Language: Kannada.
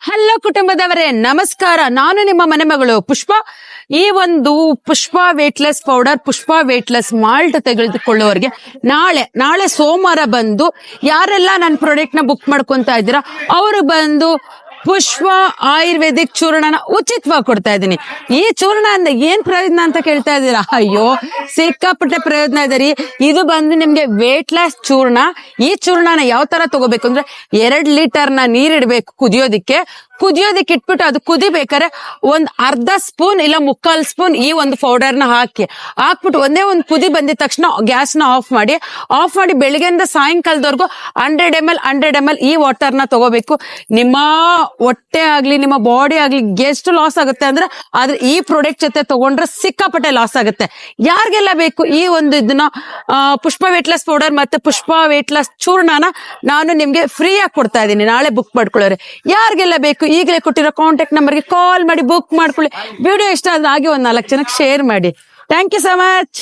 ಹಲೋ ಕುಟುಂಬದವರೇ, ನಮಸ್ಕಾರ. ನಾನು ನಿಮ್ಮ ಮನೆ ಮಗಳು ಪುಷ್ಪ. ಈ ಒಂದು ಪುಷ್ಪ ವೇಟ್ಲೆಸ್ ಪೌಡರ್, ಪುಷ್ಪ ವೇಟ್ಲೆಸ್ ಮಾಲ್ಟ್ ತೆಗೆದುಕೊಳ್ಳುವವರಿಗೆ ನಾಳೆ ಸೋಮವಾರ ಬಂದು ಯಾರೆಲ್ಲ ನನ್ನ ಪ್ರಾಡಕ್ಟ್ ನ ಬುಕ್ ಮಾಡ್ಕೊಂತ ಇದ್ದೀರಾ ಅವರು ಬಂದು ಪುಷ್ಪ ಆಯುರ್ವೇದಿಕ್ ಚೂರ್ಣನ ಉಚಿತವಾಗಿ ಕೊಡ್ತಾ ಇದ್ದೀನಿ. ಈ ಚೂರ್ಣ ಅಂದ್ರೆ ಏನ್ ಪ್ರಯೋಜನ ಅಂತ ಕೇಳ್ತಾ ಇದ್ದೀರಾ? ಅಯ್ಯೋ, ಸಿಕ್ಕಾಪಟ್ಟೆ ಪ್ರಯೋಜನ ಇದೆ ರೀ. ಇದು ಬಂದು ನಿಮ್ಗೆ ವೇಟ್ ಲಾಸ್ ಚೂರ್ಣ. ಈ ಚೂರ್ಣನ ಯಾವ ತರ ತಗೋಬೇಕು ಅಂದ್ರೆ 2 ಲೀಟರ್ನ ನೀರಿಡ್ಬೇಕು ಕುದಿಯೋದಿಕ್ಕೆ ಇಟ್ಬಿಟ್ಟು ಅದು ಕುದಿಬೇಕಾದ್ರೆ ಒಂದ್ ಅರ್ಧ ಸ್ಪೂನ್ ಇಲ್ಲ 3/4 ಸ್ಪೂನ್ ಈ ಒಂದು ಪೌಡರ್ನ ಹಾಕ್ಬಿಟ್ಟು ಒಂದೇ ಒಂದು ಕುದಿ ಬಂದಿದ ತಕ್ಷಣ ಗ್ಯಾಸ್ನ ಆಫ್ ಮಾಡಿ ಬೆಳಿಗ್ಗೆಯಿಂದ ಸಾಯಂಕಾಲದವರೆಗೂ 100 ml ಈ ವಾಟರ್ನ ತಗೋಬೇಕು. ನಿಮ್ಮ ಹೊಟ್ಟೆ ಆಗ್ಲಿ ನಿಮ್ಮ ಬಾಡಿ ಆಗ್ಲಿ ಎಷ್ಟು ಲಾಸ್ ಆಗುತ್ತೆ ಅಂದ್ರೆ ಆದ್ರೆ ಈ ಪ್ರಾಡಕ್ಟ್ ಜೊತೆ ತಗೊಂಡ್ರೆ ಸಿಕ್ಕಾಪಟ್ಟೆ ಲಾಸ್ ಆಗುತ್ತೆ. ಯಾರಿಗೆಲ್ಲ ಬೇಕು ಈ ಒಂದು ಇದನ್ನ ಪುಷ್ಪ ವೇಟ್ಲೆಸ್ ಪೌಡರ್ ಮತ್ತೆ ಪುಷ್ಪ ವೇಟ್ಲೆಸ್ ಚೂರ್ಣನ ನಾನು ನಿಮ್ಗೆ ಫ್ರೀ ಆಗಿ ಕೊಡ್ತಾ ಇದ್ದೀನಿ. ನಾಳೆ ಬುಕ್ ಮಾಡ್ಕೊಳ್ಳೋರೆ ಯಾರಿಗೆಲ್ಲ ಬೇಕು ಈಗಲೇ ಕೊಟ್ಟಿರೋ ಕಾಂಟ್ಯಾಕ್ಟ್ ನಂಬರ್ಗೆ ಕಾಲ್ ಮಾಡಿ ಬುಕ್ ಮಾಡ್ಕೊಳ್ಳಿ. ವಿಡಿಯೋ ಇಷ್ಟ ಆದ್ರೆ ಹಾಗೆ ಒಂದು 4 ಜನಕ್ಕೆ ಶೇರ್ ಮಾಡಿ. Thank you so much.